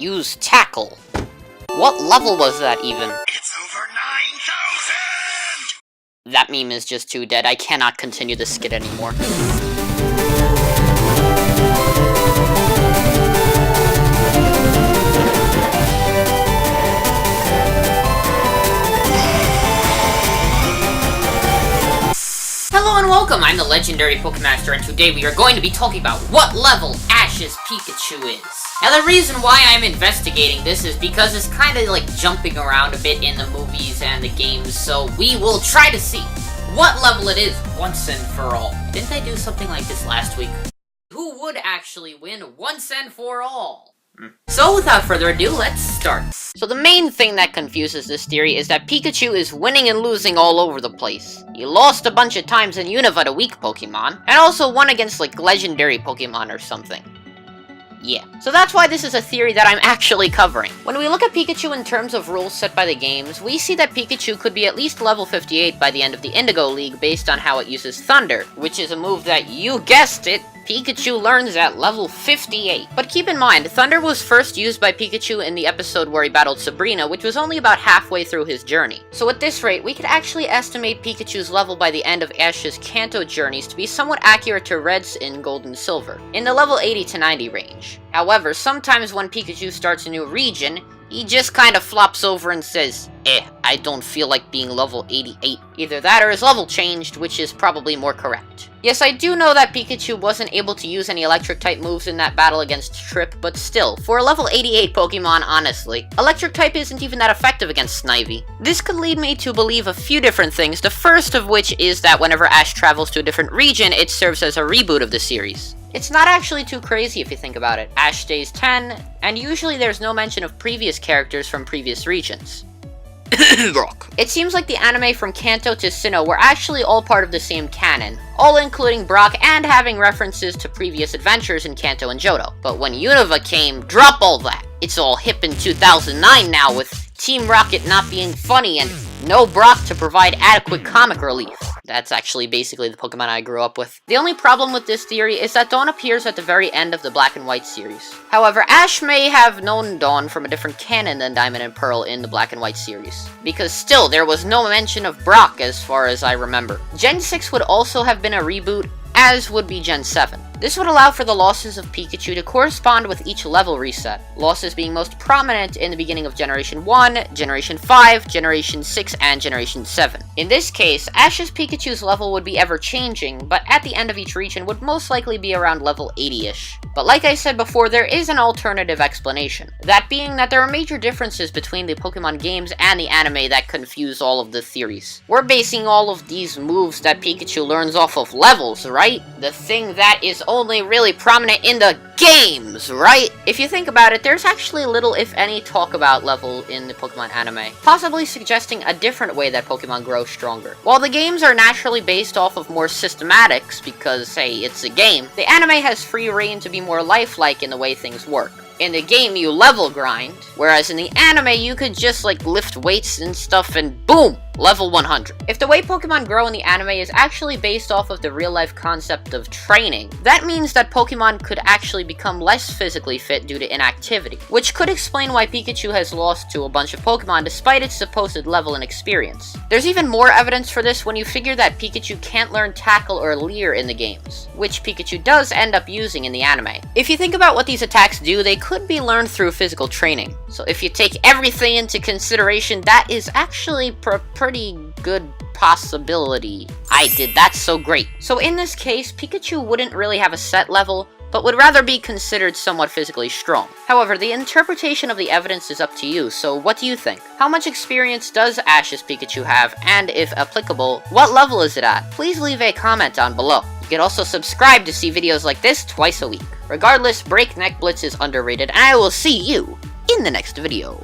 Use Tackle. What level was that even? It's over 9,000! That meme is just too dead. I cannot continue this skit anymore. Hello and welcome, I'm the Legendary PokéMaster, and today we are going to be talking about what level Ash's Pikachu is. Now the reason why I'm investigating this is because it's kind of like jumping around a bit in the movies and the games, so we will try to see what level it is once and for all. Didn't I do something like this last week? Who would actually win once and for all? So without further ado, let's start. So the main thing that confuses this theory is that Pikachu is winning and losing all over the place. He lost a bunch of times in Unova to weak Pokemon, and also won against like legendary Pokemon or something. Yeah, so that's why this is a theory that I'm actually covering. When we look at Pikachu in terms of rules set by the games, we see that Pikachu could be at least level 58 by the end of the Indigo League based on how it uses Thunder, which is a move that, you guessed it, Pikachu learns at level 58. But keep in mind, Thunder was first used by Pikachu in the episode where he battled Sabrina, which was only about halfway through his journey. So at this rate, we could actually estimate Pikachu's level by the end of Ash's Kanto journeys to be somewhat accurate to Red's in Gold and Silver, in the level 80 to 90 range. However, sometimes when Pikachu starts a new region, he just kind of flops over and says, I don't feel like being level 88. Either that or his level changed, which is probably more correct. Yes, I do know that Pikachu wasn't able to use any electric-type moves in that battle against Trip, but still, for a level 88 Pokemon, honestly, electric-type isn't even that effective against Snivy. This could lead me to believe a few different things, the first of which is that whenever Ash travels to a different region, it serves as a reboot of the series. It's not actually too crazy if you think about it. Ash stays 10, and usually there's no mention of previous characters from previous regions. Rock. It seems like the anime from Kanto to Sinnoh were actually all part of the same canon, all including Brock and having references to previous adventures in Kanto and Johto. But when Unova came, drop all that. It's all hip in 2009 now with Team Rocket not being funny and no Brock to provide adequate comic relief. That's actually basically the Pokemon I grew up with. The only problem with this theory is that Dawn appears at the very end of the Black and White series. However, Ash may have known Dawn from a different canon than Diamond and Pearl in the Black and White series, because still, there was no mention of Brock as far as I remember. Gen 6 would also have been a reboot, as would be Gen 7. This would allow for the losses of Pikachu to correspond with each level reset, losses being most prominent in the beginning of Generation 1, Generation 5, Generation 6, and Generation 7. In this case, Ash's Pikachu's level would be ever-changing, but at the end of each region would most likely be around level 80-ish. But like I said before, there is an alternative explanation, that being that there are major differences between the Pokemon games and the anime that confuse all of the theories. We're basing all of these moves that Pikachu learns off of levels, right? The thing that is only really prominent in the games, right? If you think about it, there's actually little, if any, talk about level in the Pokemon anime, possibly suggesting a different way that Pokemon grow stronger. While the games are naturally based off of more systematics, because, hey, it's a game, the anime has free reign to be more lifelike in the way things work. In the game, you level grind, whereas in the anime, you could just, like, lift weights and stuff and boom! Level 100. If the way Pokemon grow in the anime is actually based off of the real-life concept of training, that means that Pokemon could actually become less physically fit due to inactivity, which could explain why Pikachu has lost to a bunch of Pokemon despite its supposed level and experience. There's even more evidence for this when you figure that Pikachu can't learn Tackle or Leer in the games, which Pikachu does end up using in the anime. If you think about what these attacks do, they could be learned through physical training. So if you take everything into consideration, that is actually pretty good possibility. I did that so great. So in this case, Pikachu wouldn't really have a set level, but would rather be considered somewhat physically strong. However, the interpretation of the evidence is up to you, so what do you think? How much experience does Ash's Pikachu have, and if applicable, what level is it at? Please leave a comment down below. You can also subscribe to see videos like this twice a week. Regardless, Breakneck Blitz is underrated, and I will see you in the next video.